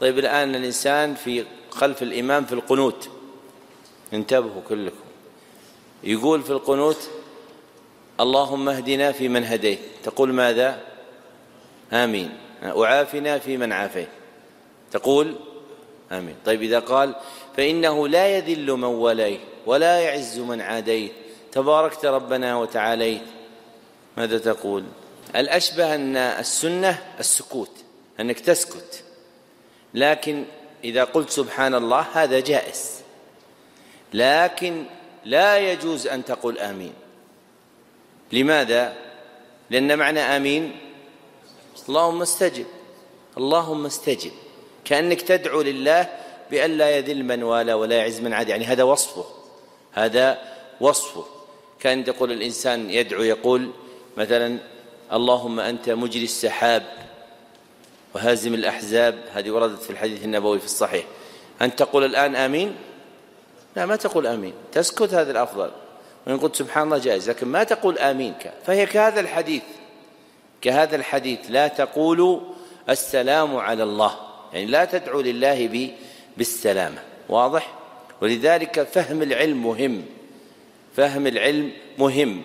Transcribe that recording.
طيب الآن الإنسان في خلف الإمام في القنوت، انتبهوا كلكم، يقول في القنوت اللهم اهدنا فيمن هديت، تقول ماذا؟ آمين. وعافنا فيمن عافيت، تقول آمين. طيب إذا قال فإنه لا يذل من وليت ولا يعز من عاديت تباركت ربنا وتعاليت، ماذا تقول؟ الأشبه أن السنة السكوت، أنك تسكت، لكن إذا قلت سبحان الله هذا جائز، لكن لا يجوز أن تقول آمين. لماذا؟ لأن معنى آمين اللهم استجب، اللهم استجب، كأنك تدعو لله بأن لا يذل من والى ولا يعز من عاد، يعني هذا وصفه، هذا وصفه. كان يقول الإنسان يدعو يقول مثلا اللهم أنت مجري السحاب وهازم الأحزاب، هذه وردت في الحديث النبوي في الصحيح. أن تقول الآن آمين؟ لا، ما تقول آمين، تسكت، هذا الأفضل. وإن قلت سبحان الله جائز، لكن ما تقول آمين. فهي كهذا الحديث لا تقول السلام على الله، يعني لا تدعو لله بالسلامة. واضح؟ ولذلك فهم العلم مهم، فهم العلم مهم.